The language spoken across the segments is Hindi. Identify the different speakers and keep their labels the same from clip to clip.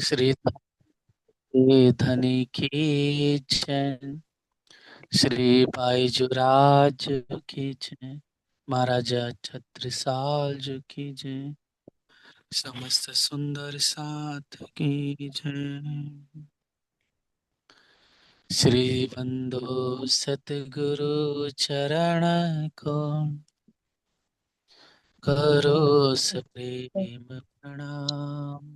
Speaker 1: श्री धनी की जय। श्री बाईजुराज की जय। महाराजा छत्रसाल जी की जय। समस्त सुंदर साथ की जय। श्री बंधु सतगुरु चरण को करो सप्रेम प्रणाम।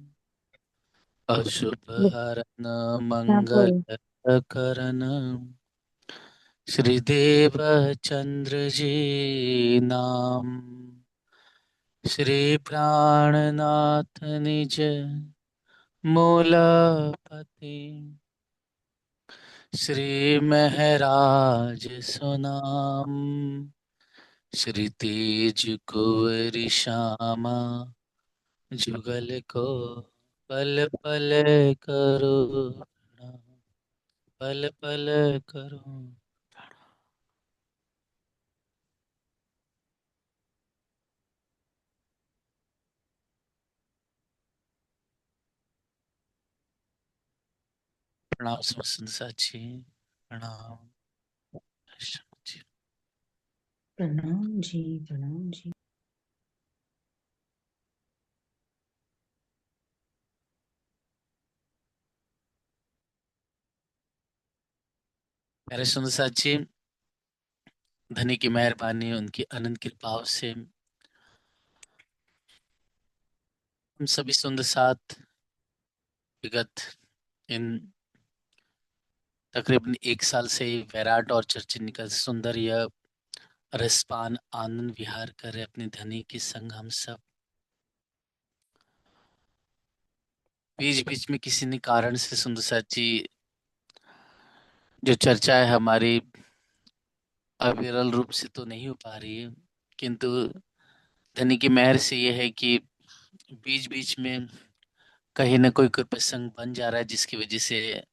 Speaker 1: अशुभ हरन
Speaker 2: हाँ
Speaker 1: मंगल
Speaker 2: बोल।
Speaker 1: करन श्रीदेव चंद्र जी नाम। श्री प्राणनाथ निज मूलपति। श्री महराज सुनाम। श्री तेज कुंवर श्यामा जुगल को पल पल करो प्रणाम। पल पल करो। प्रणाम सुमसन साची। प्रणाम जी।
Speaker 2: प्रणाम जी, प्रणाम जी।
Speaker 1: प्यारे सुंदर साची, धनी की मेहरबानी उनकी अनंत कृपाओं से हम सभी सुंदर साथ विगत इन तकरीबन एक साल से ही वैराट और चर्चिल का सुंदर यह रसपान आनंद विहार कर रहे अपने धनी के संग हम सब। बीच बीच में किसी ने कारण से सुंदर साची जो चर्चा है हमारी अविरल रूप से तो नहीं हो पा रही है, किंतु धनी की मेहर से यह है कि बीच बीच में कहीं ना कोई प्रसंग बन जा रहा है जिसकी वजह से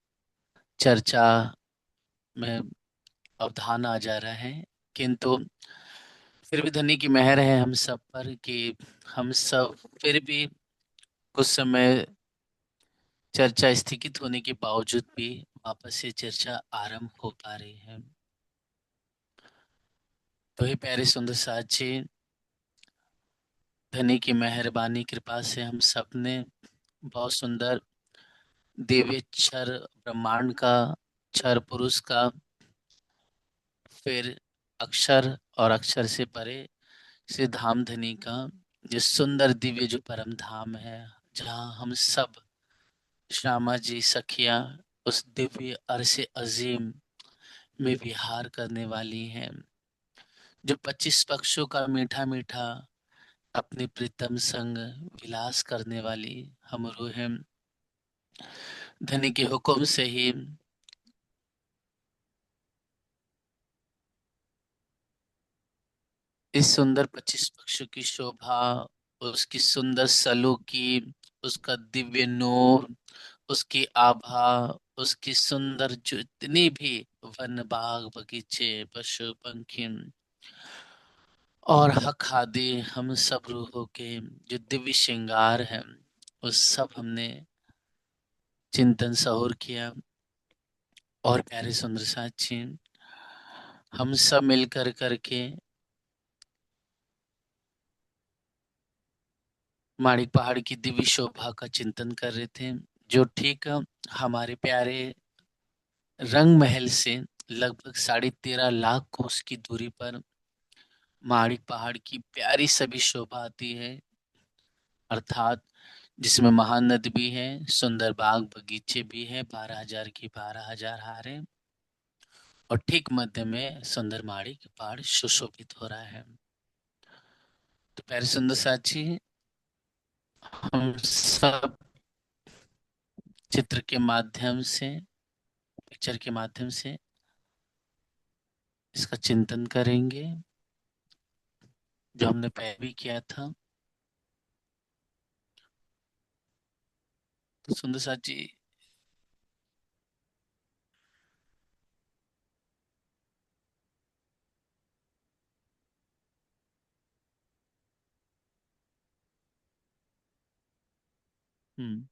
Speaker 1: चर्चा में अवधान आ जा रहा है। किंतु फिर भी धनी की मेहर है हम सब पर कि हम सब फिर भी कुछ समय चर्चा स्थगित होने के बावजूद भी वापस से चर्चा आरंभ हो पा रही है। तो ही प्यारे सुंदर साथ जी, धनी की मेहरबानी कृपा से हम सब ने बहुत सुंदर दिव्य क्षर ब्रह्मांड का, क्षर पुरुष का, फिर अक्षर और अक्षर से परे से धाम धनी का, जो सुंदर दिव्य जो परम धाम है जहाँ हम सब श्यामा जी सखिया उस दिव्य अरसे अजीम में विहार करने वाली हैं, जो 25 पक्षों का मीठा मीठा अपने प्रीतम संग विलास करने वाली हम रूहें धनी के हुक्म से ही इस सुंदर 25 पक्षों की शोभा, उसकी सुंदर सलूकी, उसका दिव्य नूर, उसकी आभा, उसकी सुंदर जो इतनी भी वन बाग बगीचे पशु पंखी और हक आदि हम सब रूहों के जो दिव्य श्रृंगार है उस सब हमने चिंतन सहोर किया। और प्यारे सुंदर साथी, हम सब मिलकर करके माणिक पहाड़ की दिव्य शोभा का चिंतन कर रहे थे, जो ठीक हमारे प्यारे रंग महल से लगभग 13.5 लाख कोस की दूरी पर माणिक पहाड़ की प्यारी सभी शोभा आती है, अर्थात जिसमें महानद भी है, सुंदर बाग बगीचे भी है, 12,000 की 12,000 हारे, और ठीक मध्य में सुंदर माणिक पहाड़ सुशोभित हो रहा है। तो प्यारे सुंदर साथी, हम सब चित्र के माध्यम से, पिक्चर के माध्यम से इसका चिंतन करेंगे जो हमने पहले भी किया था। तो सुंदर साथी, हम्म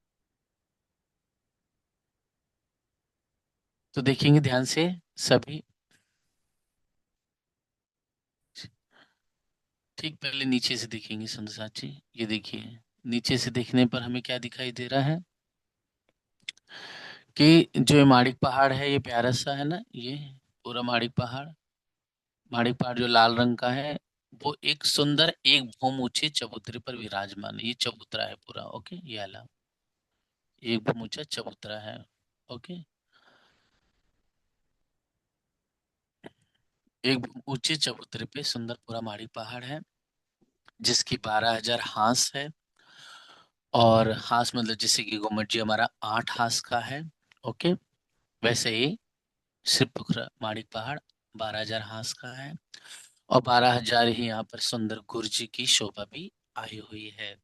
Speaker 1: तो देखेंगे ध्यान से सभी। ठीक पहले नीचे से देखेंगे सुंदर साथी, ये देखिए। नीचे से देखने पर हमें क्या दिखाई दे रहा है कि जो ये माणिक पहाड़ है, ये प्यारा सा है ना, ये पूरा माणिक पहाड़। माणिक पहाड़ जो लाल रंग का है, वो एक सुंदर एक भूम ऊंचे चबूतरे पर विराजमान है। ये चबूतरा है पूरा, ओके, ये वाला एक भूम ऊंचा चबूतरा है। ओके, एक ऊंचे चबूतरे पे सुंदर पूरा माणिक पहाड़ है, जिसकी 12,000 हांस है। और हांस मतलब जैसे कि गुम्मट जी हमारा 8 हांस का है। ओके, वैसे ही शिवपुरा माणिक पहाड़ 12,000 हांस का है। और 12,000 ही यहाँ पर सुंदर गुरुजी की शोभा भी आई हुई है।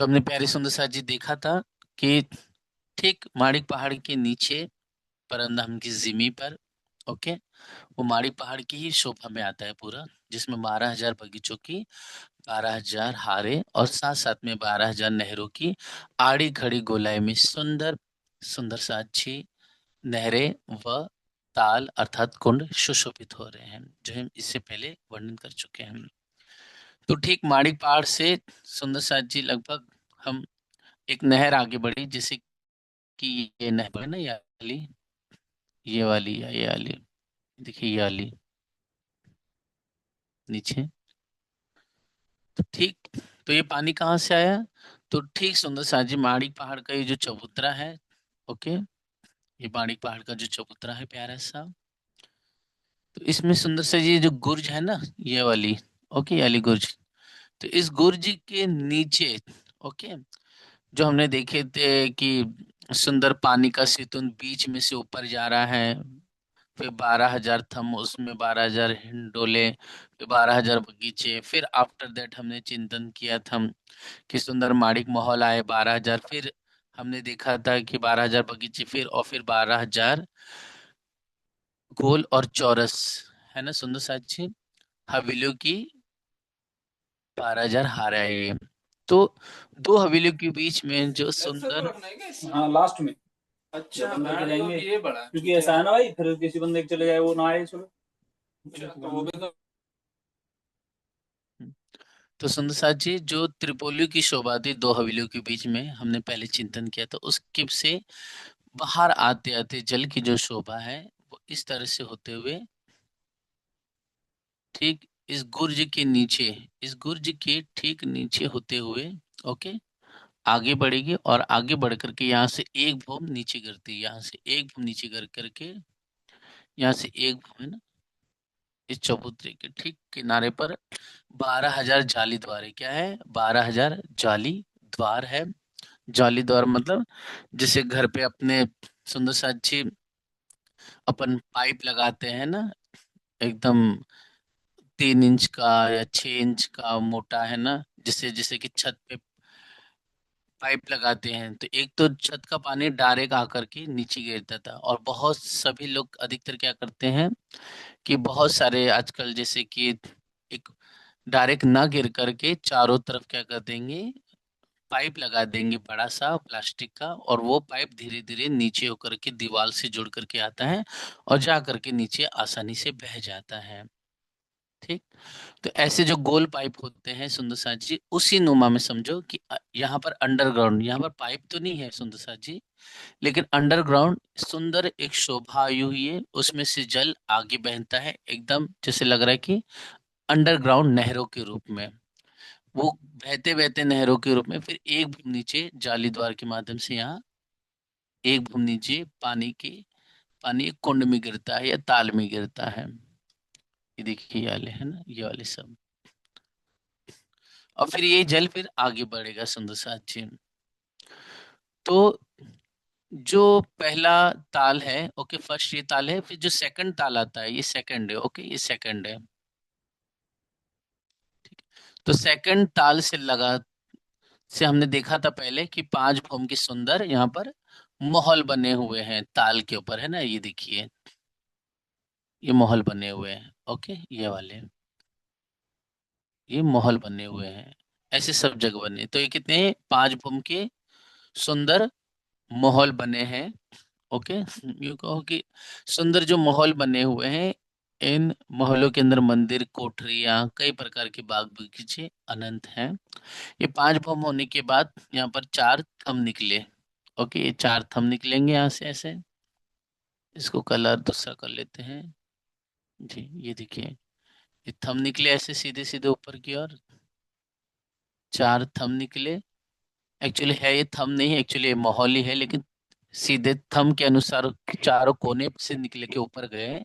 Speaker 1: तो हमने प्यारे सुंदर साथ जी देखा था कि ठीक माणिक पहाड़ के नीचे परंदम की जिमी पर, ओके, वो माणिक पहाड़ की ही शोभा में आता है पूरा, जिसमें 12,000 बगीचों की 12,000 हारे और साथ साथ में 12,000 नहरों की आड़ी खड़ी गोलाई में सुंदर सुंदर साक्षी नहरें व ताल अर्थात कुंड सुशोभित हो रहे हैं, जो हम इससे पहले वर्णन कर चुके हैं। तो ठीक माणिक पहाड़ से सुंदर साथ जी लगभग हम एक नहर आगे बढ़ी, जैसे कि ये नहर है ना, ये वाली या ये वाली, देखिए ये वाली नीचे। तो ठीक, तो ये पानी कहाँ से आया? तो ठीक सुंदर साथ जी माणिक पहाड़ का ये जो चबूतरा है, ओके, ये माणिक पहाड़ का जो चबूतरा है प्यारा सा, तो इसमें सुंदर सा ये जो गुर्ज है ना, ये वाली, ओके, ये वाली गुर्ज। तो इस गुर्ज के नीचे, ओके, जो हमने देखे थे कि सुंदर पानी का सितुन बीच में से ऊपर जा रहा है, फिर 12,000 थम, उसमें 12,000 हिंडोले, फिर 12,000 बगीचे, फिर आफ्टर दैट हमने चिंतन किया था कि सुंदर माणिक महल आए 12,000, फिर हमने देखा था कि 12,000 बगीचे, फिर और फिर 12,000 गोल और चौरस, है ना सुंदर साक्षी, हवेलियों की 12,000 हारा है ये। तो दो हवेलियों के बीच में जो सुंदर,
Speaker 3: हाँ लास्ट में। अच्छा बंदर के जाएंगे ये बड़ा, क्योंकि ऐसा है ना भाई, फिर किसी बंदे के चले जाए वो ना आए चलो। तो वो भी तो
Speaker 1: तो सुंदर साथ जी जो त्रिपोलियों की शोभा थी दो हवेलियों के बीच में, हमने पहले चिंतन किया था, उसके से बाहर आते आते जल की जो शोभा है, वो इस तरह से होते हुए ठीक इस गुर्ज के नीचे, इस गुर्ज के ठीक नीचे होते हुए, ओके, आगे बढ़ेगी और आगे बढ़ करके यहाँ से एक भूम नीचे गिरती है, यहाँ से एक भूम नीचे गिर करके, यहाँ से एक भूम है ना, इस चबूतरे के ठीक किनारे पर 12,000 जाली द्वार है। क्या है? 12,000 जाली द्वार है। जाली द्वार मतलब जैसे घर पे अपने सुंदर सा अच्छी अपन पाइप लगाते हैं ना, एकदम 3 इंच का या 6 इंच का मोटा, है ना, जैसे जैसे कि छत पे पाइप लगाते हैं, तो एक तो छत का पानी डायरेक्ट आकर के नीचे गिरता था, और बहुत सभी लोग अधिकतर क्या करते हैं कि बहुत सारे आजकल जैसे कि एक डायरेक्ट ना गिर करके चारों तरफ क्या कर देंगे, पाइप लगा देंगे बड़ा सा प्लास्टिक का, और वो पाइप धीरे धीरे नीचे होकर के दीवार से जुड़ करके आता है और जा करके नीचे आसानी से बह जाता है। ठीक, तो ऐसे जो गोल पाइप होते हैं सुंदर साथ जी, उसी नुमा में समझो कि यहाँ पर अंडरग्राउंड, यहाँ पर पाइप तो नहीं है सुंदर साथ जी, लेकिन अंडरग्राउंड सुंदर एक शोभा आई हुई है, उसमें से जल आगे बहता है, एकदम जैसे लग रहा है कि अंडरग्राउंड नहरों के रूप में, वो बहते बहते नहरों के रूप में, फिर एक भूम नीचे जाली द्वार के माध्यम से यहाँ एक भूम नीचे पानी एक कुंड में गिरता है या ताल में गिरता है। ये देखिए ये वाले है ना, ये वाले सब, और फिर ये जल फिर आगे बढ़ेगा सुंदर सा जी। तो जो पहला ताल है, ओके, फर्स्ट ये ताल है, फिर जो सेकंड ताल आता है ये सेकंड है, ओके, ये सेकंड है। तो सेकंड ताल से लगा से हमने देखा था पहले कि 5 भूम के सुंदर यहाँ पर महल बने हुए हैं ताल के ऊपर, है ना, ये देखिए ये महल बने हुए हैं, ओके, ये वाले, ये महल बने हुए हैं, ऐसे सब जगह बने, तो ये कितने हैं? 5 भूम के सुंदर महल बने हैं। ओके, यूं कहो कि सुंदर जो महल बने हुए हैं, इन महलों के अंदर मंदिर, कोठरियां, कई प्रकार के बाग बगीचे अनंत हैं। ये 5 बम होने के बाद यहाँ पर 4 थंब निकले। ओके, ये 4 थंब निकलेंगे यहाँ से ऐसे। इसको कलर दूसरा कर लेते हैं जी। ये देखिए, ये थंब निकले ऐसे सीधे सीधे ऊपर की ओर, 4 थंब निकले। एक्चुअली है ये थंब नहीं है, एक्चुअली ये माहौल ही है, लेकिन सीधे थंब के अनुसार चारों कोने से निकले के ऊपर गए हैं,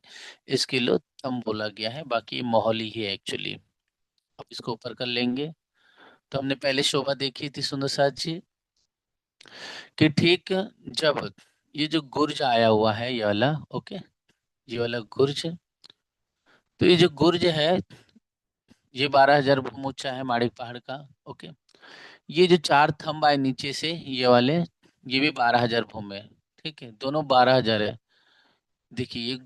Speaker 1: इसके लिए थंब बोला गया है। बाकी ये माहौल ही है एक्चुअली। अब इसको ऊपर कर लेंगे। तो हमने पहले शोभा देखी थी सुंदर साथ जी, कि ठीक जब ये जो गुर्ज आया हुआ है ये वाला, ओके, ये वाला गुर्ज, तो ये जो गुर्ज है ये 12,000 भूम ऊंचा है माड़िक पहाड़ का। ओके, ये जो 4 थंब आए नीचे से ये वाले, ये भी 12,000 भूम है। ठीक है, दोनों 12,000 है। देखिए ये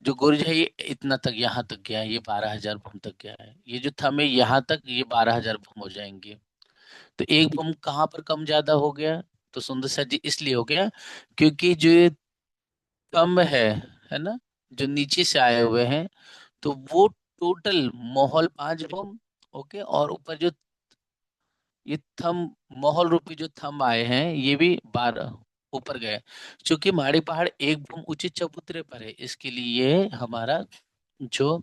Speaker 1: जो गुर्ज है ये इतना तक, यहाँ तक गया है, ये 12,000 भूम तक गया है। ये जो थंब है यहाँ तक, ये 12,000 भूम हो जाएंगे। तो एक भूम कहाँ पर कम ज्यादा हो गया? तो सुंदर सर जी इसलिए हो गया क्योंकि जो ये थंब है ना, जो नीचे से आए हुए हैं, तो वो टोटल माहौल 5 भूम। ओके, और ऊपर जो ये थंब, माहौल रूपी जो थंब आए हैं ये भी 12 ऊपर गए। क्योंकि माड़ी पहाड़ एक भूम ऊंचे चबूतरे पर है, इसके लिए ये हमारा जो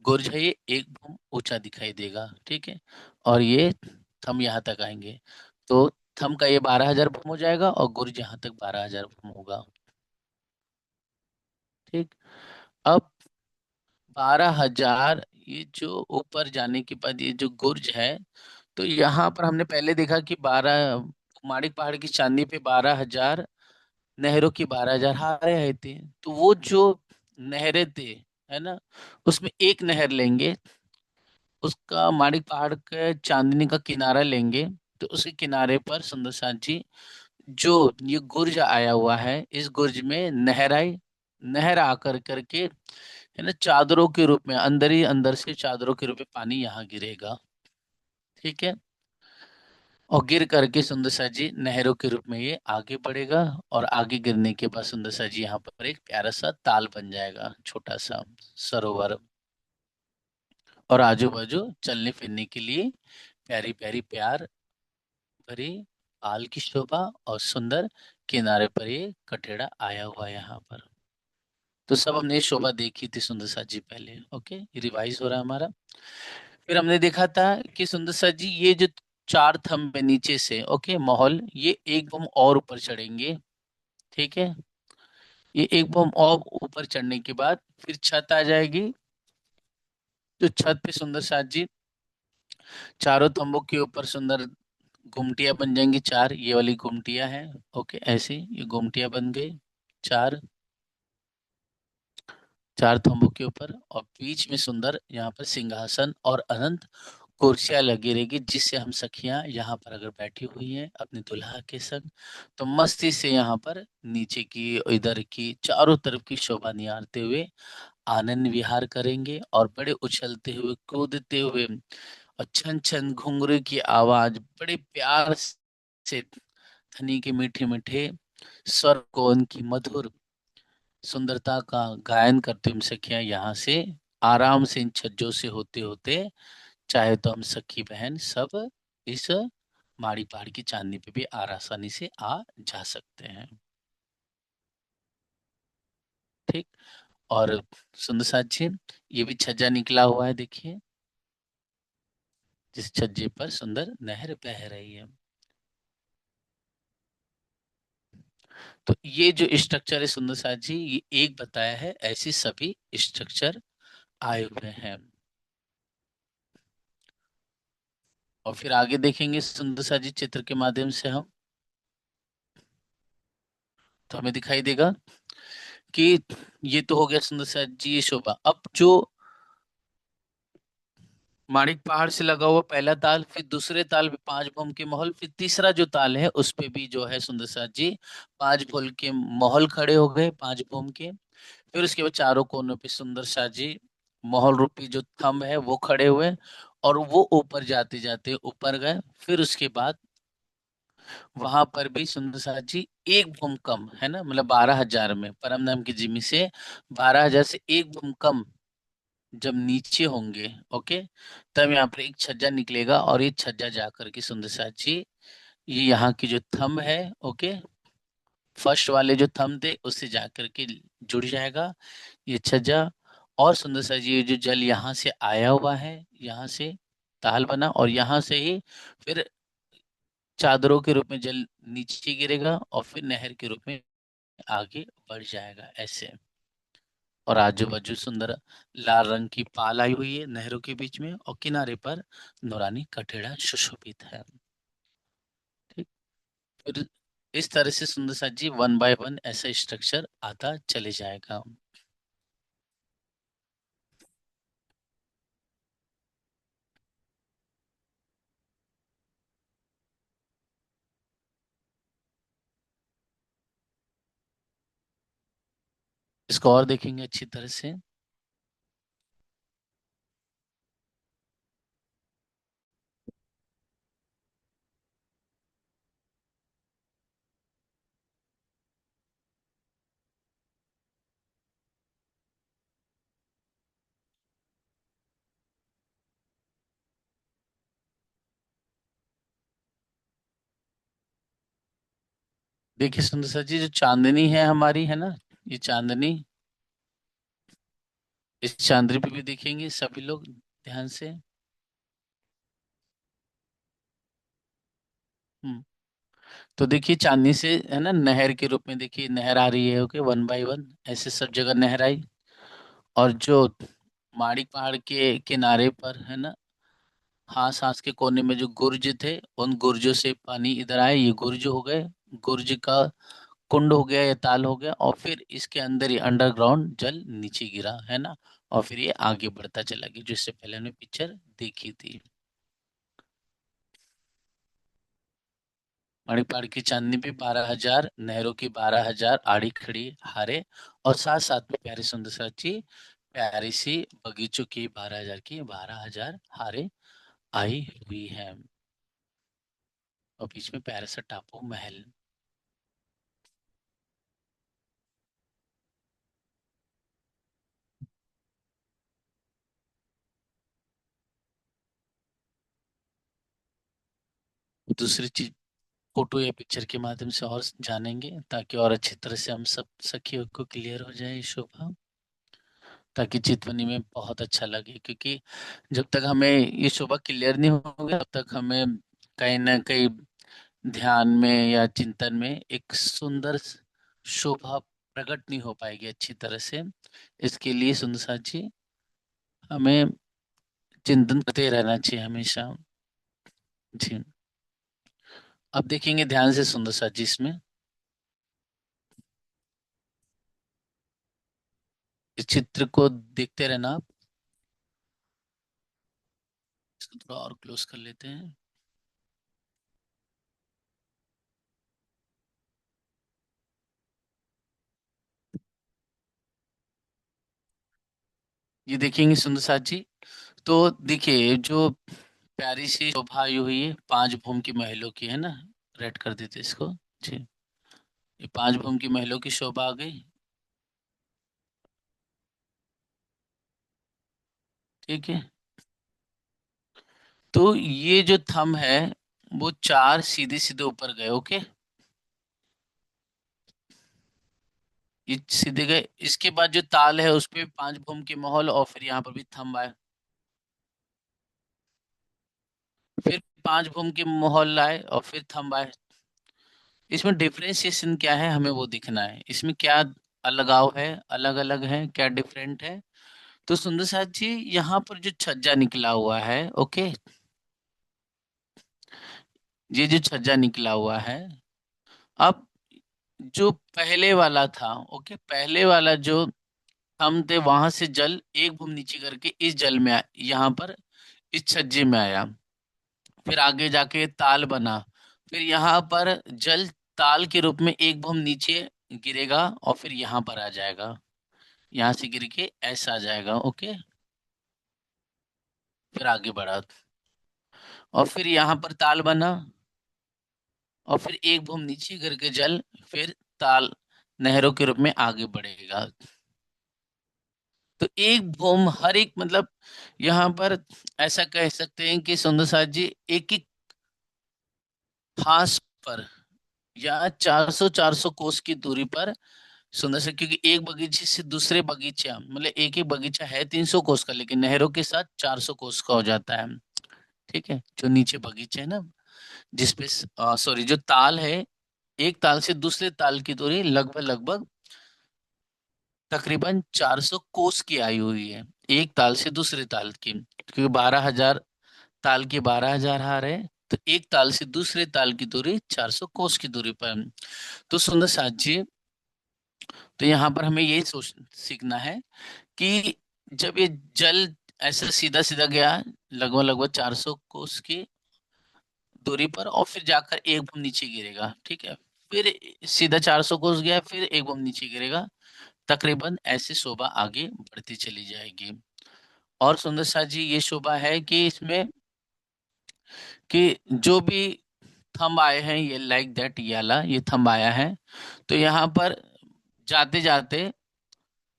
Speaker 1: गुर्ज है ये एक भूम ऊंचा दिखाई देगा। ठीक है, और ये थंब यहाँ तक आएंगे, तो थंब का ये 12,000 भूम हो जाएगा और गुर्ज यहाँ तक 12,000 भूम होगा। ठीक, अब 12,000 ये जो ऊपर जाने के बाद ये जो गुर्ज है, तो यहाँ पर हमने पहले देखा कि 12 माणिक पहाड़ की चांदी पे 12,000 नहरों की 12,000 हारे आए थे। तो वो जो नहरें थे, है ना, उसमें एक नहर लेंगे, उसका माणिक पहाड़ के चांदनी का किनारा लेंगे। तो उसके किनारे पर सुंदर साथ जी जो ये गुर्ज आया हुआ है, इस गुर्ज में नहर आई, नहर आकर करके, है ना, चादरों के रूप में अंदर ही अंदर से चादरों के रूप में पानी यहाँ गिरेगा। ठीक है, और गिर करके सुंदर सा जी नहरों के रूप में ये आगे बढ़ेगा, और आगे गिरने के बाद सुंदर सा जी यहाँ पर एक प्यारा सा ताल बन जाएगा, छोटा सा सरोवर, और आजू बाजू चलने फिरने के लिए प्यारी प्यारी प्यार भरी पाल की शोभा, और सुंदर किनारे पर ये कटेड़ा आया हुआ है यहाँ पर। तो सब हमने ये शोभा देखी थी सुंदर सा जी पहले। ओके, ये रिवाइज हो रहा है हमारा। फिर हमने देखा था कि सुंदर सा जी ये जो 4 थंब है नीचे से, ओके, माहौल, ये एक बम और ऊपर चढ़ेंगे। ठीक है, ये एक बम और ऊपर चढ़ने के बाद फिर छत आ जाएगी। तो छत पे सुंदर साथ जी चारों थंबों के ऊपर सुंदर गुमटियां बन जाएंगी, 4 ये वाली गुमटियां हैं। ओके, ऐसे ये गुमटियां बन गई, 4 4 थंबों के ऊपर, और बीच में सुंदर यहाँ पर सिंहासन और अनंत कुर्सियां लगी रहेगी, जिससे हम सखियां यहाँ पर अगर बैठी हुई हैं अपने दुल्हा के संग, तो मस्ती से यहाँ पर नीचे की इधर की चारों तरफ की शोभा निहारते हुए आनंद विहार करेंगे, और बड़े उछलते हुए कूदते हुए, और छन छन घुंघरू की आवाज बड़े प्यार से, धनी के मीठे मीठे स्वर को उनकी मधुर सुंदरता का गायन करते हुए सखियां यहाँ से आराम से इन छज्जों से होते होते, चाहे तो हम सखी बहन सब इस माड़ी पहाड़ की चांदनी पे भी आसानी से आ जा सकते हैं। ठीक, और सुंदर साथ जी ये भी छज्जा निकला हुआ है, देखिए, जिस छज्जे पर सुंदर नहर बह रही है। तो ये जो स्ट्रक्चर है सुंदर साथ जी, ये एक बताया है, ऐसी सभी स्ट्रक्चर आए हुए हैं। और फिर आगे देखेंगे सुंदर साथ जी चित्र के माध्यम से हम, तो हमें दिखाई देगा कि ये तो हो गया सुंदर साथ जी ये शोभा। अब जो माणिक पहाड़ से लगा हुआ पहला ताल, फिर दूसरे ताल पे 5 भूम के महल, फिर तीसरा जो ताल है उस पे भी जो है सुंदर साथ जी 5 भूम के महल खड़े हो गए, 5 भूम के। फिर उसके बाद चारों कोनों पे सुंदर शाह जी महल रूपी जो थंब है वो खड़े हुए, और वो ऊपर जाते जाते ऊपर गए। फिर उसके बाद वहां पर भी सुंदर साथ जी एक भूकंप है ना, मतलब 12,000 में, परम धाम की जिमी से 12,000 से एक भूकंप जब नीचे होंगे, ओके, तब यहाँ पर एक छज्जा निकलेगा, और ये छज्जा जाकर के सुंदर साथ जी ये यहाँ की जो थंब है, ओके, फर्स्ट वाले जो थंब थे उससे जाकर के जुड़ जाएगा ये छज्जा। और सुंदर सा जी ये जो जल यहाँ से आया हुआ है, यहाँ से ताल बना, और यहाँ से ही फिर चादरों के रूप में जल नीचे गिरेगा, और फिर नहर के रूप में आगे बढ़ जाएगा ऐसे। और आजू बाजू सुंदर लाल रंग की पाल आई हुई है नहरों के बीच में, और किनारे पर नूरानी कठेड़ा सुशोभित है। ठीक। फिर इस तरह से सुंदर सा जी 1 बाय 1 ऐसा स्ट्रक्चर आता चले जाएगा। इसको और देखेंगे अच्छी तरह से। देखिए सुंदर सा जी जो चांदनी है हमारी, है ना, ये चांदनी, इस चांदनी पे भी देखेंगे सभी लोग ध्यान से। हम्म। तो देखिए चांदनी से है ना नहर के रूप में, देखिए नहर आ रही है, ओके, 1 बाय 1 ऐसे सब जगह नहर आई। और जो माणिक पहाड़ के किनारे पर है ना, हाँस हाँस के कोने में जो गुर्ज थे, उन गुर्जों से पानी इधर आए, ये गुर्ज हो गए, गुर्ज का कुंड हो गया या ताल हो गया, और फिर इसके अंदर ही अंडरग्राउंड जल नीचे गिरा, है ना, और फिर ये आगे बढ़ता चला गया, जो इससे पहले हमने पिक्चर देखी थी। मणिपाल की चांदनी पे 12,000 नहरों की 12,000 आड़ी खड़ी हारे, और साथ साथ में प्यारी सुंदर सची प्यारी सी बगीचों की 12,000 की 12,000 हारे आई हुई है, और बीच में प्यारा सा टापू महल। दूसरी चीज फोटो या पिक्चर के माध्यम से और जानेंगे, ताकि और अच्छी तरह से हम सब सखियों को क्लियर हो जाए ये शोभा, ताकि चितवनी में बहुत अच्छा लगे, क्योंकि जब तक हमें ये शोभा क्लियर नहीं होगा तब तक हमें कहीं ना कहीं ध्यान में या चिंतन में एक सुंदर शोभा प्रकट नहीं हो पाएगी अच्छी तरह से। इसके लिए सुंदर साथ जी हमें चिंतन करते रहना चाहिए हमेशा। जी। अब देखेंगे ध्यान से सुंदर साथ जी इसमें, इस चित्र को देखते रहना आप। इसको थोड़ा और क्लोज कर लेते हैं। ये देखेंगे सुंदर साथ जी, तो देखिए जो प्यारी सी शोभा आई हुई है 5 भूम की महलों की, है ना, रेड कर देते इसको। जी। ये 5 भूम की महलों की शोभा आ गई। ठीक है। तो ये जो थंब है वो 4 सीधे सीधे ऊपर गए, ओके, ये सीधे गए। इसके बाद जो ताल है उस पे 5 भूम की महल, और फिर यहाँ पर भी थंब आए, फिर 5 भूम की महल आए, और फिर थंब आए। इसमें डिफरेंशिएशन क्या है हमें वो दिखना है, इसमें क्या अलगाव है, अलग अलग है, क्या डिफरेंट है। तो सुंदर साथ जी यहाँ पर जो छज्जा निकला हुआ है, ओके, ये जो छज्जा निकला हुआ है, अब जो पहले वाला था, ओके, पहले वाला जो हम थे वहां से जल एक भूम नीचे करके इस जल में आया, यहाँ पर इस छज्जे में आया, फिर आगे जाके ताल बना, फिर यहाँ पर जल ताल के रूप में एक भूम नीचे गिरेगा, और फिर यहाँ पर आ जाएगा, यहाँ से गिर के ऐसा आ जाएगा, ओके, फिर आगे बढ़ा, और फिर यहाँ पर ताल बना, और फिर एक भूम नीचे गिर के जल फिर ताल नहरों के रूप में आगे बढ़ेगा। तो एक भूम हर एक मतलब यहाँ पर ऐसा कह सकते हैं कि सुंदर साथ जी एक एक घास पर या 400 कोस की दूरी पर सुंदर से, क्योंकि एक बगीचे से दूसरे बगीचा मतलब एक एक बगीचा है 300 कोस का, लेकिन नहरों के साथ 400 कोस का हो जाता है। ठीक है, जो नीचे बगीचे है ना, जिसपे सॉरी जो ताल है, एक ताल से दूसरे ताल की दूरी लगभग लगभग तकरीबन 400 कोस की आई हुई है, एक ताल से दूसरे ताल की, क्योंकि 12,000 ताल की 12,000 हार है। तो एक ताल से दूसरे ताल की दूरी 400 कोस की दूरी पर है। तो सुंदर साथ जी, तो यहाँ पर हमें यही सोच सीखना है कि जब ये जल ऐसे सीधा सीधा गया लगभग लगभग 400 कोस की दूरी पर, और फिर जाकर एक बम नीचे गिरेगा, ठीक है, फिर सीधा 400 कोस गया, फिर एक बम नीचे गिरेगा, तकरीबन ऐसी शोभा आगे बढ़ती चली जाएगी। और सुंदर साथ जी ये शोभा है कि इसमें कि जो भी थंब आए हैं, ये लाइक दैट ये वाला ये थंब आया है, तो यहाँ पर जाते जाते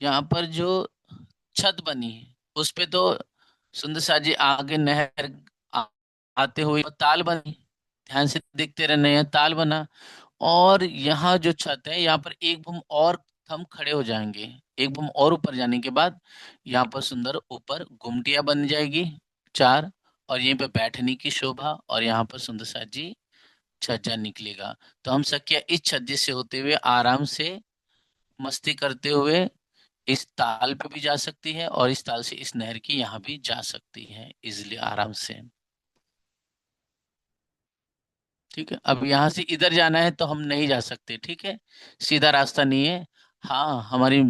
Speaker 1: यहाँ पर जो छत बनी है उस पे तो सुंदर सा जी आगे नहर आ, आते हुए ताल बनी, ध्यान से देखते रहना, यह ताल बना। और यहाँ जो छत है यहाँ पर एक बम और हम खड़े हो जाएंगे, एक बम और ऊपर जाने के बाद यहाँ पर सुंदर ऊपर गुमटियां बन जाएगी 4, और यहीं पे बैठने की शोभा, और यहाँ पर सुंदर सा जी छज्जा निकलेगा। तो हम सखिया इस छज्जे से होते हुए आराम से मस्ती करते हुए इस ताल पे भी जा सकती है, और इस ताल से इस नहर की यहाँ भी जा सकती है इजिली आराम से। ठीक है, अब यहाँ से इधर जाना है तो हम नहीं जा सकते, ठीक है, सीधा रास्ता नहीं है। हाँ हमारी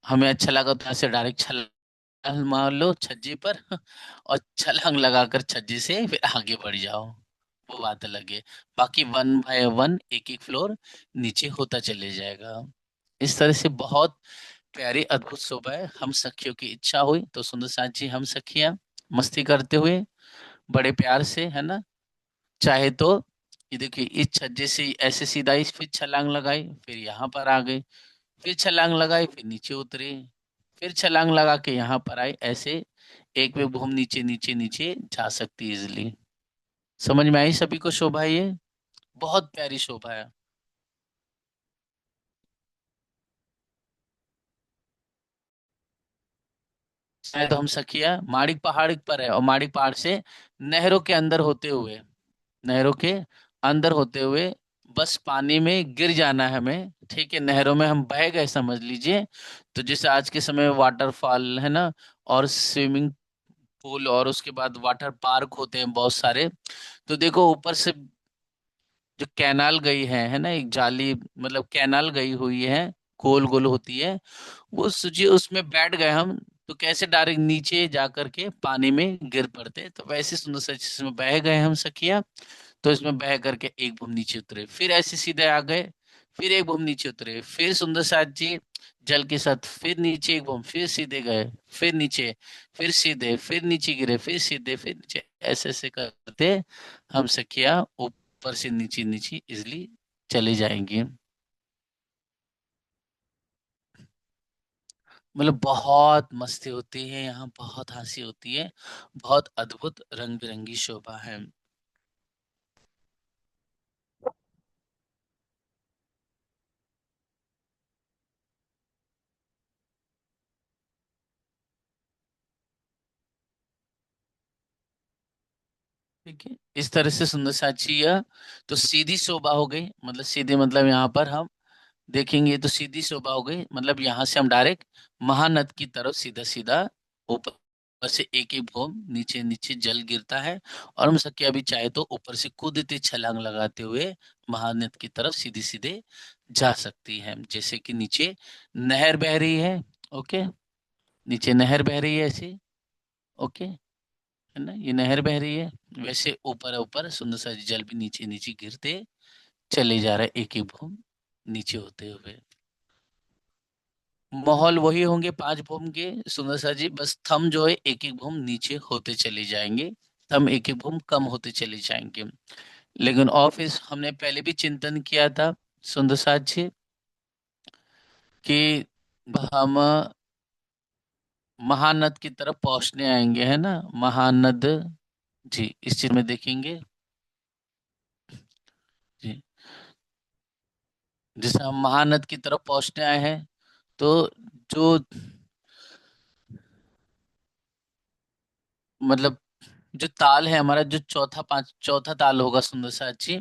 Speaker 1: हमें अच्छा लगा तो ऐसे डायरेक्ट छलांग मार लो छज्जे पर और छलांग लगाकर छज्जे से फिर आगे बढ़ जाओ, वो बात अलग है। बाकी 1 बाय 1 एक एक फ्लोर नीचे होता चले जाएगा। इस तरह से बहुत प्यारी अद्भुत शोभा है। हम सखियों की इच्छा हुई तो सुंदर साथ जी हम सखियां मस्ती करते हुए बड़े प्यार से, है ना, चाहे तो ये देखिए इस छज्जे से ऐसे सीधा इस फिर छलांग लगाई, फिर यहाँ पर आ गए, फिर छलांग लगाई, फिर नीचे उतरे, फिर छलांग लगा के यहाँ पर आए, ऐसे एक में घूम नीचे नीचे नीचे जा सकती इजिली। समझ में आई सभी को शोभा ये? बहुत प्यारी शोभा है। शायद हम सखिया माड़िक पहाड़ पर है, और माड़िक पहाड़ से नहरों के अंदर होते हुए, नहरों के अंदर होते हुए बस पानी में गिर जाना है हमें, ठीक है, नहरों में हम बह गए समझ लीजिए। तो जैसे आज के समय में वाटरफॉल है ना, और स्विमिंग पूल, और उसके बाद वाटर पार्क होते हैं बहुत सारे। तो देखो ऊपर से जो कैनाल गई है ना, एक जाली मतलब कैनाल गई हुई है, गोल गोल होती है, वो सोचिए उसमें बैठ गए हम, तो कैसे डायरेक्ट नीचे जा करके पानी में गिर पड़ते। तो वैसे सुंदर से इसमें बह गए हम सखिया, तो इसमें बह करके एक बम नीचे उतरे, फिर ऐसे सीधे आ गए, फिर एक बम नीचे उतरे, फिर सुंदर साथ जी जल के साथ फिर नीचे एक बम, फिर सीधे गए, फिर नीचे, फिर सीधे, फिर नीचे गिरे, फिर सीधे, फिर नीचे, ऐसे ऐसे करते हम सखिया ऊपर से नीचे नीचे इजिली चले जाएंगे। मतलब बहुत मस्ती होती है यहाँ, बहुत हंसी होती है, बहुत अद्भुत रंग बिरंगी शोभा है। ठीक है, इस तरह से सुंदर साची यह तो सीधी शोभा हो गई, मतलब सीधे मतलब यहाँ पर हम देखेंगे तो सीधी शोभा हो गई, मतलब यहाँ से हम डायरेक्ट महानद की तरफ सीधा सीधा ऊपर से एक एक भूम नीचे नीचे जल गिरता है, और हम सके अभी चाहे तो ऊपर से कूदते छलांग लगाते हुए महानद की तरफ सीधे सीधे जा सकती है। जैसे कि नीचे नहर बह रही है, ओके, नीचे नहर बह रही है ऐसे, ओके, है ना, ये नहर बह रही है, वैसे ऊपर ऊपर सुंदर सा जल भी नीचे नीचे गिरते चले जा रहा है एक एक भूम नीचे होते हुए। माहौल वही होंगे 5 भूम के सुंदर सा जी, बस थम जो है एक एक भूम नीचे होते चले जाएंगे, थम एक एक भूम कम होते चले जाएंगे। लेकिन ऑफिस हमने पहले भी चिंतन किया था सुंदर साथ जी कि हम महानद की तरफ पहुंचने आएंगे, है ना, महानद जी, इस चीज में देखेंगे जी। जैसे हम महानद की तरफ पहुंचने आए हैं, तो जो मतलब जो ताल है हमारा, जो चौथा ताल होगा सुंदर साथ जी,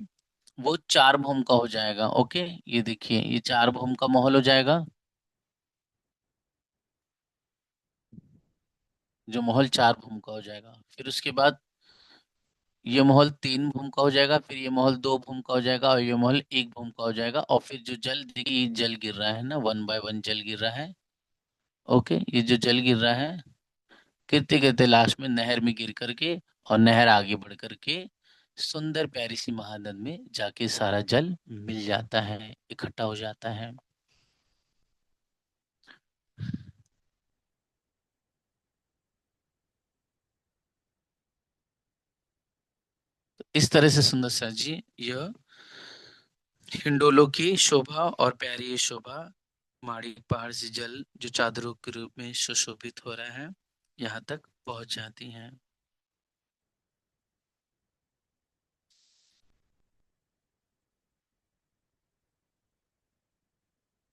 Speaker 1: वो चार भौम का हो जाएगा। ओके, ये देखिए, ये चार भौम का माहौल हो जाएगा, जो माहौल चार भौम का हो जाएगा। फिर उसके बाद ये माहौल तीन भूम का हो जाएगा, फिर ये माहौल दो भूम का हो जाएगा, और ये माहौल एक भूम का हो जाएगा। और फिर जो जल, देखिए ये जल गिर रहा है ना, वन बाय वन जल गिर रहा है। ओके, ये जो जल गिर रहा है, गिरते गिरते लास्ट में नहर में गिर करके, और नहर आगे बढ़ करके सुंदर प्यारी सी महानद में जाके सारा जल मिल जाता है, इकट्ठा हो जाता है। तो इस तरह से सुंदर सर जी, यह हिंडोलों की शोभा और प्यारी ये शोभा, माड़ी पहाड़ से जल जो चादरों के रूप में सुशोभित हो रहा है, यहाँ तक पहुंच जाती हैं।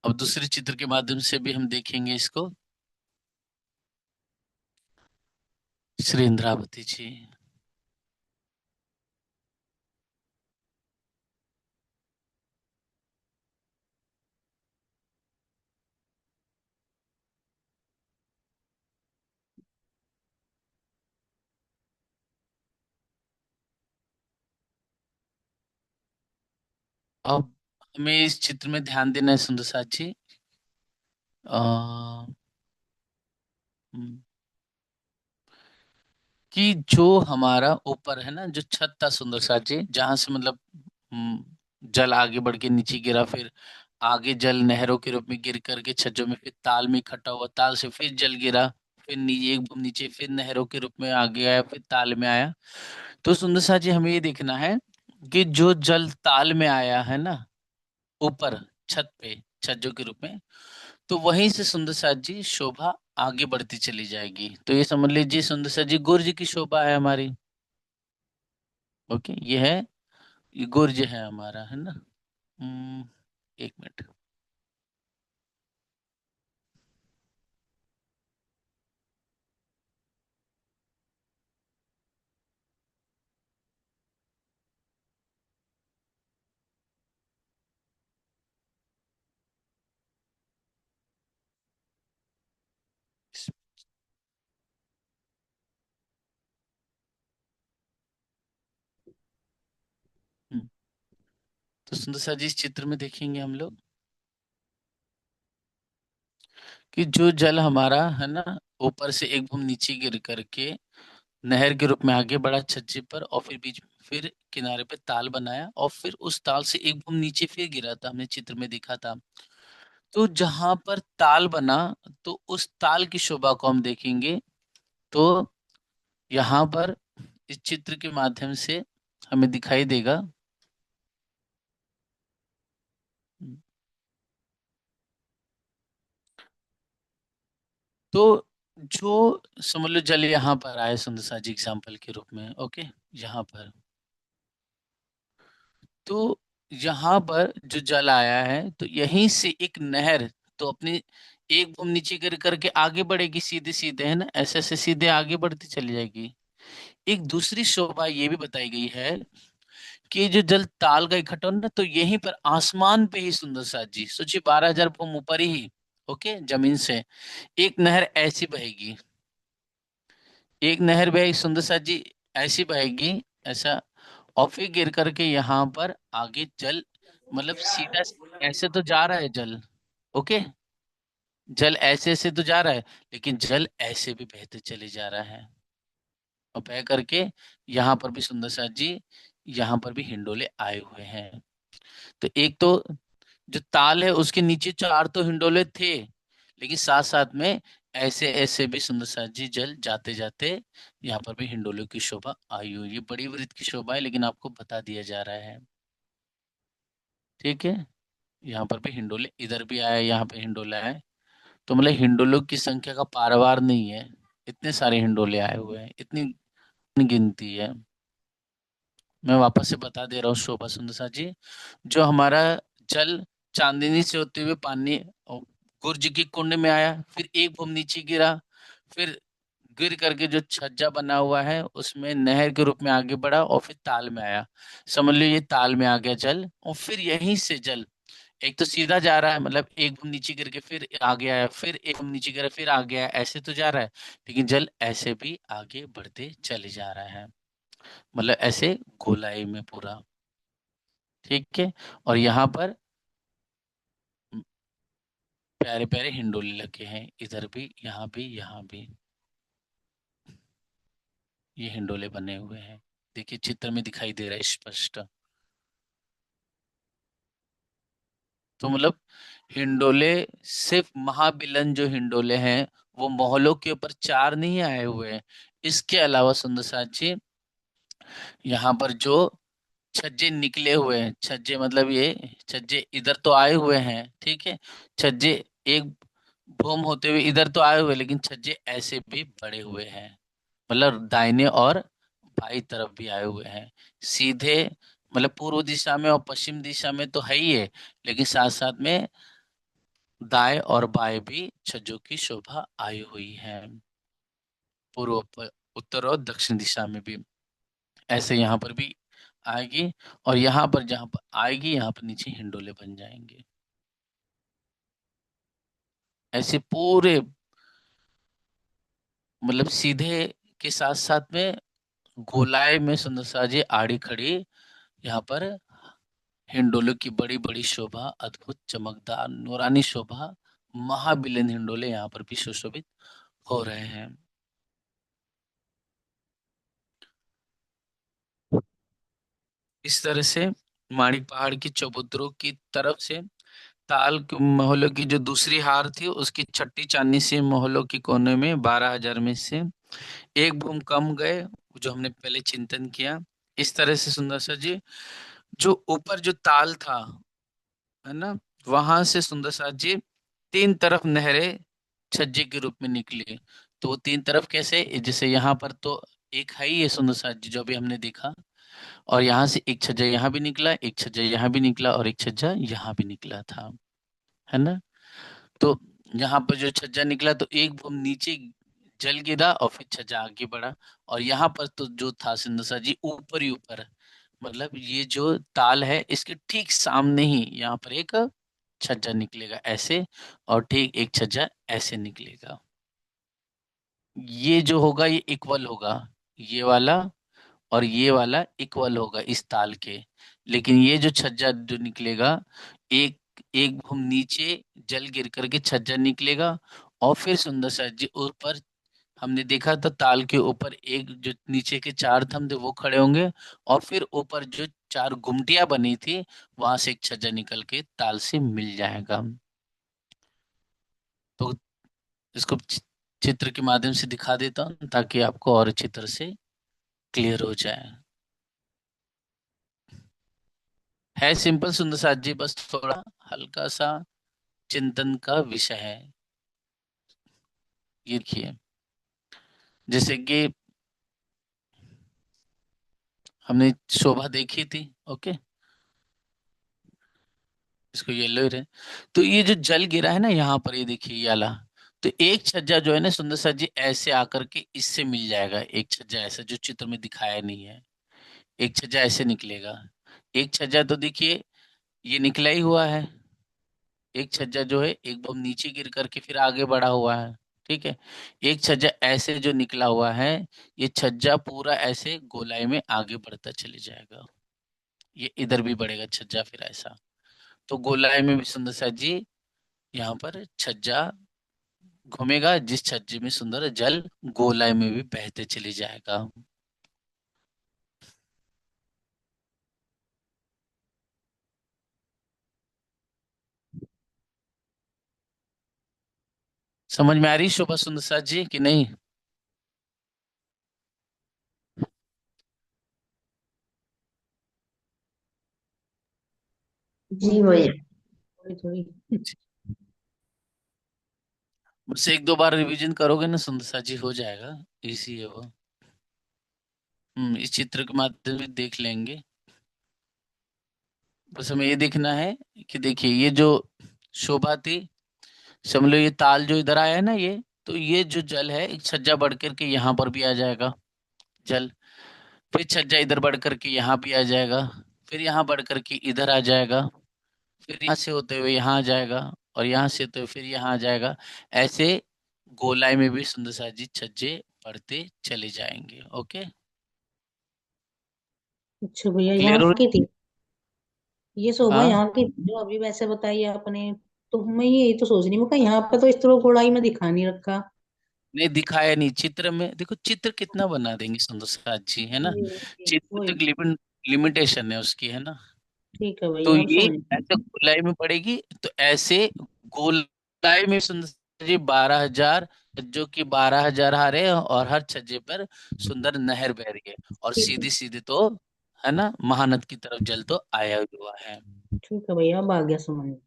Speaker 1: अब दूसरे चित्र के माध्यम से भी हम देखेंगे इसको। श्री इंद्रावती जी, अब हमें इस चित्र में ध्यान देना है सुंदर साथ जी। अ, हम्म, कि जो हमारा ऊपर है ना, जो छत था सुंदर साथ जी, जहां से मतलब जल आगे बढ़ के नीचे गिरा, फिर आगे जल नहरों के रूप में गिर करके छज्जों में, फिर ताल में इकट्ठा हुआ, ताल से फिर जल गिरा, फिर नीचे एक बूंद नीचे, फिर नहरों के रूप में आगे आया, फिर ताल में आया। तो सुंदर साथ जी हमें ये देखना है कि जो जल ताल में आया है ना, ऊपर छत पे छज्जों के रूप में, तो वहीं से सुंदर साथ जी शोभा आगे बढ़ती चली जाएगी। तो ये समझ लीजिए सुंदर साथ जी गुर्ज की शोभा है हमारी। ओके, ये है, ये गुर्ज है हमारा, है ना। एक मिनट। हम्म, तो सुंदर साथ जी इस चित्र में देखेंगे हम लोग कि जो जल हमारा है ना, ऊपर से एक बूंद नीचे गिर करके नहर के रूप में आगे बढ़ा छज्जे पर, और फिर बीच, फिर किनारे पे ताल बनाया, और फिर उस ताल से एक बूंद नीचे फिर गिरा था, हमने चित्र में देखा था। तो जहां पर ताल बना, तो उस ताल की शोभा को हम देखेंगे। तो यहाँ पर इस चित्र के माध्यम से हमें दिखाई देगा। तो जो समझ लो जल यहाँ पर आए सुंदर सा जी एग्जाम्पल के रूप में। ओके, यहाँ पर, तो यहाँ पर जो जल आया है, तो यहीं से एक नहर, तो अपनी एक बूंद नीचे गिर करके आगे बढ़ेगी सीधे सीधे, है ना, ऐसे ऐसे सीधे आगे बढ़ती चली जाएगी। एक दूसरी शोभा ये भी बताई गई है कि जो जल ताल का इकट्ठा होना, तो यहीं पर आसमान पे ही सुंदर सा जी सोचिए, 12,000 फुट ऊपर ही, ओके, जमीन से एक नहर ऐसी बहेगी, एक नहर बहेगी सुंदर सा जी, ऐसी बहेगी, ऐसा, और फिर गिर करके यहाँ पर आगे जल, मतलब सीधा ऐसे तो जा रहा है जल। ओके, जल ऐसे ऐसे तो जा रहा है, लेकिन जल ऐसे भी बहते चले जा रहा है, और बह करके यहाँ पर भी सुंदर सा जी, यहाँ पर भी हिंडोले आए हुए हैं। तो एक तो जो ताल है उसके नीचे चार तो हिंडोले थे, लेकिन साथ साथ में ऐसे ऐसे भी सुंदर साथ जी जल जाते जाते यहाँ पर भी हिंडोले की शोभा आई हुई। ये बड़ी वृत्त की शोभा है, लेकिन आपको बता दिया जा रहा है। ठीक है, यहाँ पर भी हिंडोले, इधर भी आया, यहाँ पे हिंडोला है। तो मतलब हिंडोलों की संख्या का पारावार नहीं है, इतने सारे हिंडोले आए हुए हैं, इतनी गिनती है। मैं वापस से बता दे रहा हूँ शोभा सुंदर सा जी। जो हमारा जल चांदनी से होते हुए पानी गुर्ज की कुंड में आया, फिर एक भूम नीचे गिरा, फिर गिर करके जो छज्जा बना हुआ है उसमें नहर के रूप में आगे बढ़ा और फिर ताल में आया। समझ लो ये ताल में आ गया जल, और फिर यहीं से जल एक तो सीधा जा रहा है, मतलब एक भूम नीचे गिर के फिर आगे आया, फिर एक भूम नीचे गिरा फिर आगे आया, ऐसे तो जा रहा है। लेकिन जल ऐसे भी आगे बढ़ते चले जा रहा है, मतलब ऐसे गोलाई में पूरा। ठीक है, और यहाँ पर प्यारे प्यारे हिंडोले लगे हैं, इधर भी, यहाँ भी, यहाँ भी ये हिंडोले बने हुए हैं। देखिए चित्र में दिखाई दे रहा है स्पष्ट। तो मतलब हिंडोले, सिर्फ महाबिलन जो हिंडोले हैं वो मोहल्लों के ऊपर चार नहीं आए हुए हैं। इसके अलावा सुंदर साची यहाँ पर जो छज्जे निकले हुए हैं, छज्जे मतलब ये छज्जे इधर तो आए हुए हैं, ठीक है, छज्जे एक भूम होते हुए इधर तो आए हुए, लेकिन छज्जे ऐसे भी बड़े हुए हैं, मतलब दाहिने और बाई तरफ भी आए हुए हैं। सीधे मतलब पूर्व दिशा में और पश्चिम दिशा में तो है ही है, लेकिन साथ साथ में दाएं और बाएं भी छज्जों की शोभा आई हुई है, पूर्व उत्तर और दक्षिण दिशा में भी। ऐसे यहाँ पर भी आएगी, और यहाँ पर जहाँ पर आएगी यहाँ पर नीचे हिंडोले बन जाएंगे। ऐसे पूरे मतलब सीधे के साथ साथ में गोलाय में सुंदर साजी आड़ी खड़ी, यहाँ पर हिंडोले की बड़ी बड़ी शोभा, अद्भुत चमकदार नूरानी शोभा, महाबिलन हिंडोले यहाँ पर भी सुशोभित हो रहे हैं। इस तरह से माणिक पहाड़ की चबूतरों की तरफ से ताल के मोहल्लों की जो दूसरी हार थी उसकी छठी चांदनी से मोहल्लों के कोने में 12,000 में से एक भूम कम गए, जो हमने पहले चिंतन किया। इस तरह से सुंदर सा जी जो ऊपर जो ताल था, है ना, वहां से सुंदर सा जी तीन तरफ नहरें छज्जे के रूप में निकली। तो वो तीन तरफ कैसे, जैसे यहाँ पर तो एक है ही है सुंदर सा जी जो अभी हमने देखा, और यहाँ से एक छज्जा यहाँ भी निकला, एक छज्जा यहाँ भी निकला, और एक छज्जा यहाँ भी निकला था, है ना। तो यहाँ पर जो छज्जा निकला तो एक भूम नीचे जल गिरा और फिर छज्जा आगे बढ़ा, और यहाँ पर तो जो था सिंधुसा जी ऊपर ही ऊपर, मतलब ये जो ताल है इसके ठीक सामने ही यहाँ पर एक छज्जा निकलेगा ऐसे, और ठीक एक छज्जा ऐसे निकलेगा। ये जो होगा ये इक्वल होगा, ये वाला और ये वाला इक्वल होगा इस ताल के। लेकिन ये जो छज्जा जो निकलेगा, एक एक भूम नीचे जल गिर करके छज्जा निकलेगा, और फिर सुंदर सा जी ऊपर हमने देखा था ताल के ऊपर एक जो नीचे के चार थंब थे वो खड़े होंगे, और फिर ऊपर जो चार गुमटियां बनी थी वहां से एक छज्जा निकल के ताल से मिल जाएगा। तो इसको चित्र के माध्यम से दिखा देता हूँ ताकि आपको और अच्छी तरह से क्लियर हो जाए। है सिंपल सुंदर साथ जी, बस थोड़ा हल्का सा चिंतन का विषय है। ये देखिए, जैसे कि हमने शोभा देखी थी, ओके, इसको येलो ही रहे। तो ये जो जल गिरा है ना यहाँ पर, ये देखिए ये वाला, तो एक छज्जा जो है ना सुंदर सा जी ऐसे आकर के इससे मिल जाएगा, एक छज्जा ऐसा जो चित्र में दिखाया नहीं है, एक छज्जा ऐसे निकलेगा। एक छज्जा तो देखिए ये निकला ही हुआ है, एक छज्जा जो है एक बम नीचे गिर करके फिर आगे बढ़ा हुआ है, ठीक है। एक छज्जा ऐसे जो निकला हुआ है, ये छज्जा पूरा ऐसे गोलाई में आगे बढ़ता चले जाएगा, ये इधर भी बढ़ेगा छज्जा फिर ऐसा। तो गोलाई में भी सुंदर सा जी यहाँ पर छज्जा घूमेगा, जिस छज्जे में सुंदर जल गोलाई में भी बहते चले जाएगा। समझ में आ रही शोभा सुंदर साथ जी कि नहीं?
Speaker 2: जी भैया, थोड़ी थोड़ी।
Speaker 1: बस एक दो बार रिवीजन करोगे ना सुंदर साथ जी, हो जाएगा। इसी है वो। इस चित्र के माध्यम से देख लेंगे। बस हमें ये देखना है कि देखिए ये जो शोभा थी, समझ लो ये ताल जो इधर आया है ना, ये तो ये जो जल है एक छज्जा बढ़ करके यहाँ पर भी आ जाएगा जल। फिर छज्जा इधर बढ़ करके यहाँ भी आ जाएगा। फिर यहाँ बढ़ करके इधर आ जाएगा। फिर यहाँ से होते हुए यहाँ आ जाएगा। और यहाँ से होते हुए फिर यहाँ आ जाएगा। ऐसे गोलाई में भी सुंदर सा जी छज्जे बढ़ते चले जाएंगे। ओके।
Speaker 2: अच्छा भैया, यहाँ
Speaker 1: क्लियर हो?
Speaker 2: की थी ये शोभा,
Speaker 1: हाँ,
Speaker 2: यहाँ की थी जो अभी वैसे बताइए आपने। तो मैं यही तो सोच रही हूँ कि यहाँ पे तो इस तरह गोलाई में दिखा नहीं रखा।
Speaker 1: नहीं दिखाया नहीं चित्र में। देखो चित्र कितना बना देंगे सुंदर सा जी, है ना। चित्र
Speaker 2: वही।
Speaker 1: तक लिमिटेशन है उसकी, है ना।
Speaker 2: ठीक है
Speaker 1: तो
Speaker 2: भैया, अब
Speaker 1: ये
Speaker 2: समझ
Speaker 1: ऐसे
Speaker 2: गई।
Speaker 1: गोलाई में पड़ेगी। तो ऐसे गोलाई में सुंदर जी 12,000, जो कि 12,000 हारे हैं, और हर छज्जे पर सुंदर नहर बह रही है। और
Speaker 2: ठीक है।
Speaker 1: सीधी सीधी तो, है ना, महानद की तरफ जल तो आया हुआ है।
Speaker 2: ठीक है भैया, अब आ गया समझ में।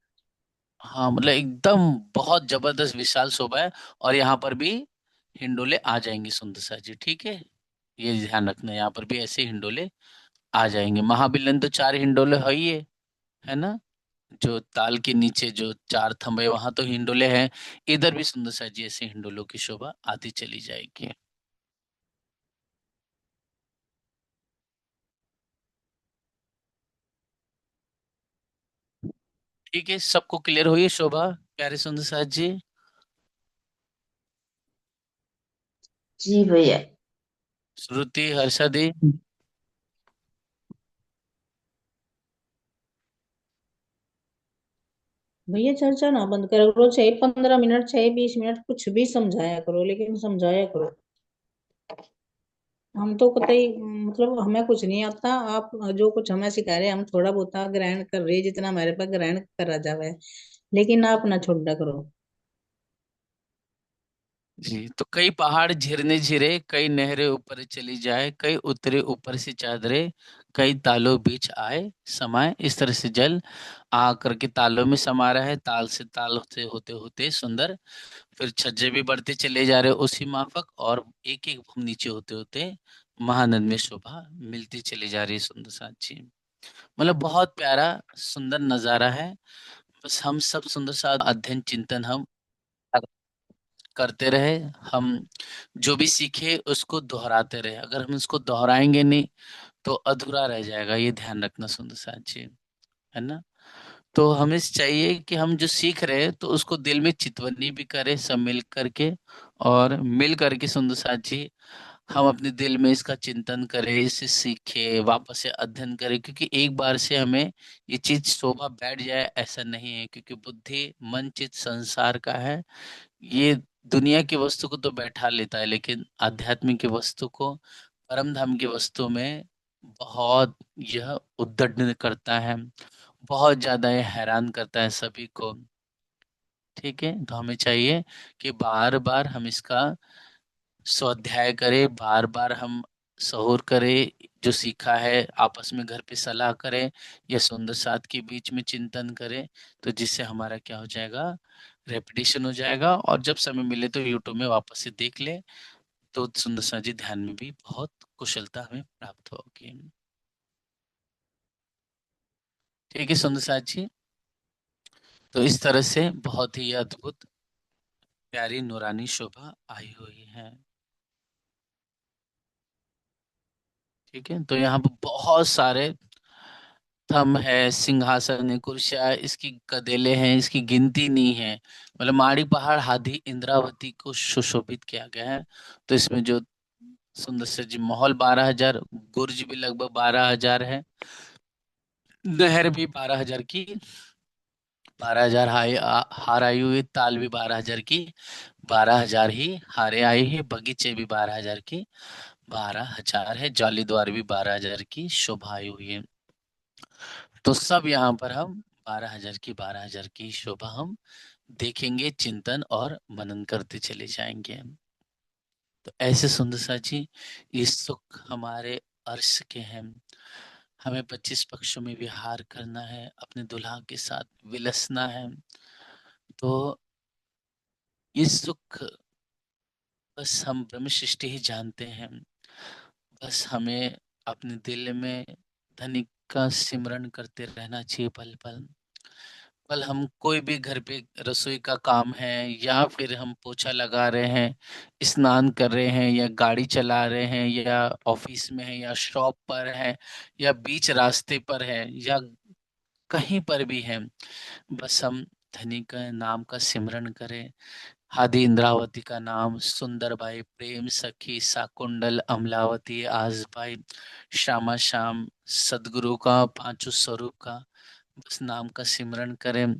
Speaker 1: हाँ मतलब एकदम बहुत जबरदस्त विशाल शोभा है। और यहाँ पर भी हिंडोले आ जाएंगे सुंदर सा जी, ठीक है। ये ध्यान रखना, यहाँ पर भी ऐसे हिंडोले आ जाएंगे। महाबिलन तो 4 हिंडोले है ना। जो ताल के नीचे जो 4 थंबे वहां तो हिंडोले हैं। इधर भी सुंदर सा जी ऐसे हिंडोलों की शोभा आती चली जाएगी। ठीक है, सबको क्लियर हुई है शोभा, प्यारे सुंदर सा जी?
Speaker 2: जी भैया।
Speaker 1: श्रुति, हर्षा दी?
Speaker 2: भैया चर्चा ना बंद करो करो, चाहे 15 मिनट चाहे 20 मिनट कुछ भी समझाया करो, लेकिन समझाया करो। हम तो पता ही मतलब हमें कुछ नहीं आता, आप जो कुछ हमें सिखा रहे हैं हम थोड़ा बहुत ग्रहण कर रहे हैं, जितना हमारे पास ग्रहण करा जावे। लेकिन आप ना छोड़ा करो।
Speaker 1: जी, तो कई पहाड़ झिरने झिरे, कई नहरें ऊपर चली जाए, कई उतरे ऊपर से चादरे, कई तालों बीच आए समाए। इस तरह से जल आ करके तालों में समा रहा है। ताल से ताल होते होते होते सुंदर, फिर छज्जे भी बढ़ते चले जा रहे उसी माफक। और एक एक नीचे होते होते महानद में शोभा मिलती चली जा रही है सुंदर साची। मतलब बहुत प्यारा सुंदर नजारा है। बस हम सब सुंदर सा अध्ययन चिंतन हम करते रहे। हम जो भी सीखे उसको दोहराते रहे। अगर हम इसको दोहराएंगे नहीं तो अधूरा रह जाएगा, ये ध्यान रखना सुंदर साची, है ना। तो हमें चाहिए कि हम जो सीख रहे हैं तो उसको दिल में चितवनी भी करें सब मिल करके। और मिल करके सुंदर साची हम अपने दिल में इसका चिंतन करें, इसे सीखे, वापस से अध्ययन करें। क्योंकि एक बार से हमें ये चीज शोभा बैठ जाए ऐसा नहीं है। क्योंकि बुद्धि मन चित संसार का है। ये दुनिया की वस्तु को तो बैठा लेता है, लेकिन आध्यात्मिक की वस्तु को, परम धाम की वस्तु में बहुत यह उद्दंड करता है। बहुत ज्यादा ये हैरान करता है सभी को। ठीक है, तो हमें चाहिए कि बार बार हम इसका स्वाध्याय करें, बार बार हम सहूर करें, जो सीखा है आपस में घर पे सलाह करें या सुंदर साथ के बीच में चिंतन करें। तो जिससे हमारा क्या हो जाएगा, रेपिटेशन हो जाएगा। और जब समय मिले तो यूट्यूब में वापस से देख ले, तो सुंदर सा जी ध्यान में भी बहुत कुशलता हमें प्राप्त होगी। ठीक है सुंदर साथ जी। तो इस तरह से बहुत ही अद्भुत प्यारी नूरानी शोभा आई हुई है। ठीक है, तो यहाँ पर बहुत सारे थम है, सिंहासन है, कुर्सियां है, इसकी कदेले हैं, इसकी गिनती नहीं है। मतलब माड़ी पहाड़ हाथी इंद्रावती को सुशोभित किया गया है। तो इसमें जो सुंदर से जी महल 12,000, गुर्ज भी लगभग 12,000 है, नहर भी 12,000 की, 12,000 हार आई हुई, ताल भी 12,000 की, 12,000 ही हारे आई है, बगीचे भी 12,000 की, 12,000 है, जाली द्वार भी 12,000 की शोभा आई हुई है। तो सब यहाँ पर हम 12,000 की 12,000 की शोभा हम देखेंगे, चिंतन और मनन करते चले जाएंगे। तो ऐसे सुंदर सा जी, ये सुख हमारे अर्श के हैं। हमें 25 पक्षों में विहार करना है, अपने दुल्हा के साथ विलसना है। तो ये सुख बस हम ब्रह्म सृष्टि ही जानते हैं। बस हमें अपने दिल में धनिक का सिमरन करते रहना चाहिए पल पल। पल हम कोई भी घर पे रसोई का काम है, या फिर हम पोछा लगा रहे हैं, स्नान कर रहे हैं, या गाड़ी चला रहे हैं, या ऑफिस में है, या शॉप पर है, या बीच रास्ते पर है, या कहीं पर भी है, बस हम धनी का नाम का सिमरन करें। आदि इंद्रावती का नाम, सुंदरबाई, प्रेम सखी, साकुंडल, अमलावती, आजबाई, श्यामा श्याम, सदगुरु का, पांचों स्वरूप का बस नाम का सिमरन करें।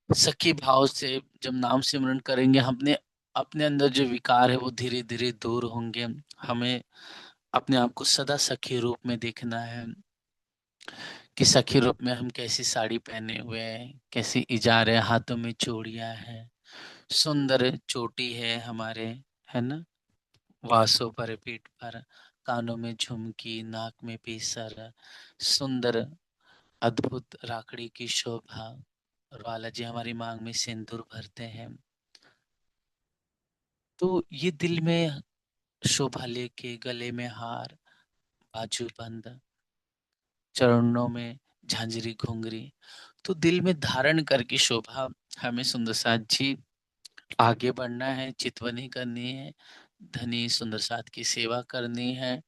Speaker 1: सखी भाव से जब नाम सिमरन करेंगे, हमने अपने अंदर जो विकार है वो धीरे धीरे दूर होंगे। हमें अपने आप को सदा सखी रूप में देखना है, कि सखी रूप में हम कैसी साड़ी पहने हुए हैं, कैसी इजार है, हाथों में चूड़ियां हैं, सुंदर चोटी है हमारे, है ना, वासों पर, पीठ पर, कानों में झुमकी, नाक में पीसर, सुंदर अद्भुत राखड़ी की शोभा, और बालाजी हमारी मांग में सिंदूर भरते हैं। तो ये दिल में शोभा लेके, गले में हार, बाजू बंद, चरणों में झांझरी घुंघरी, तो दिल में धारण करके शोभा हमें सुंदर साथ जी आगे बढ़ना है, चितवनी करनी है, धनी सुंदर साथ की सेवा करनी है।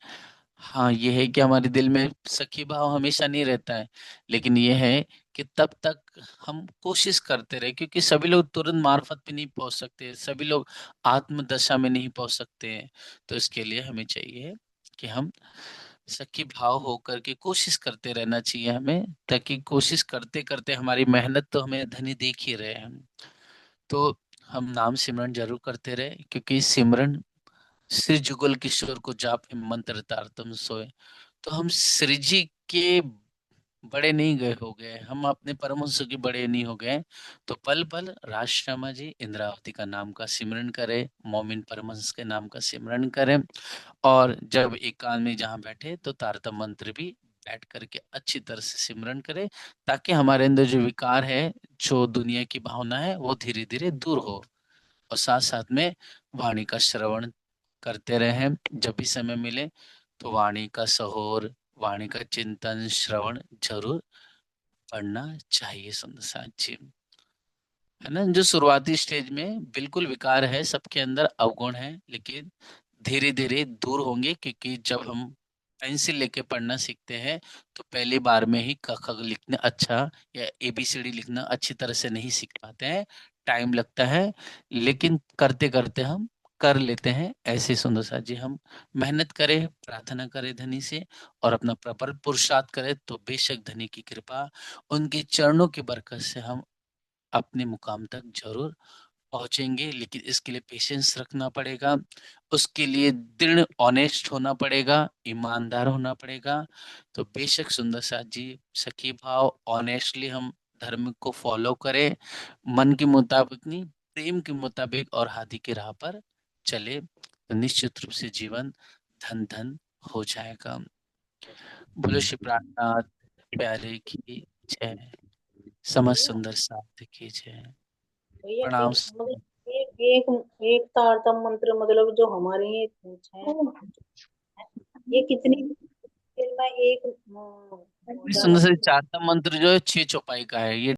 Speaker 1: हाँ, ये है कि हमारे दिल में सखी भाव हमेशा नहीं रहता है, लेकिन ये है कि तब तक हम कोशिश करते रहे, क्योंकि सभी लोग तुरंत मार्फत पे नहीं पहुंच सकते, सभी लोग आत्म दशा में नहीं पहुंच सकते हैं। तो इसके लिए हमें चाहिए कि हम सखी भाव होकर के कोशिश करते रहना चाहिए हमें, ताकि कोशिश करते करते हमारी मेहनत तो हमें धनी देख ही रहे हैं। तो हम नाम सिमरन जरूर करते रहे, क्योंकि सिमरन श्री जुगल किशोर को जाप मंत्र तारतम सोए। तो हम श्री जी के बड़े नहीं गए हो गए, हम अपने परमहंस के बड़े नहीं हो गए। तो पल पल राजश्यामा जी, इंद्रावती का नाम का सिमरन करें, मोमिन परमहंस के नाम का सिमरन करें, और जब एकांत में जहाँ बैठे तो तारतम मंत्र भी बैठ करके अच्छी तरह से सिमरन करें, ताकि हमारे अंदर जो विकार है, जो दुनिया की भावना है, वो धीरे धीरे दूर हो। और साथ साथ में वाणी का श्रवण करते रहें, जब भी समय मिले तो वाणी का सहोर, वाणी का चिंतन श्रवण जरूर पढ़ना चाहिए सुंदर साथ जी, है ना। जो शुरुआती स्टेज में बिल्कुल विकार है, सबके अंदर अवगुण है, लेकिन धीरे धीरे दूर होंगे, क्योंकि जब हम पेंसिल लेके पढ़ना सीखते हैं तो पहली बार में ही क ख लिखना अच्छा, या ABCD लिखना अच्छी तरह से नहीं सीख पाते हैं, टाइम लगता है, लेकिन करते करते हम कर लेते हैं। ऐसे सुंदर सा जी हम मेहनत करें, प्रार्थना करें धनी से, और अपना प्रबल पुरुषार्थ करें, तो बेशक धनी की कृपा, उनके चरणों की बरकत से हम अपने मुकाम तक जरूर पहुंचेंगे। लेकिन इसके लिए पेशेंस रखना पड़ेगा, उसके लिए दृढ़ ऑनेस्ट होना पड़ेगा, ईमानदार होना पड़ेगा। तो बेशक सुंदर साथ जी, सखी भाव ऑनेस्टली हम धर्म को फॉलो करें, मन के मुताबिक नहीं, प्रेम के मुताबिक, और हाथी की राह पर चले, तो निश्चित रूप से जीवन धन धन हो जाएगा। बोलो श्री प्राणनाथ प्यारे की जय, समस्त
Speaker 2: भैया
Speaker 1: सुंदर साथ की जय।
Speaker 2: भैया
Speaker 1: प्रणाम।
Speaker 2: मतलब एक एक एक तारतम मंत्र मतलब जो हमारे ये पूछ है, ये कितनी देर में एक हो
Speaker 1: सुंदर
Speaker 2: जाता
Speaker 1: से
Speaker 2: है?
Speaker 1: चारता मंत्र जो है 6 चौपाई का है ये।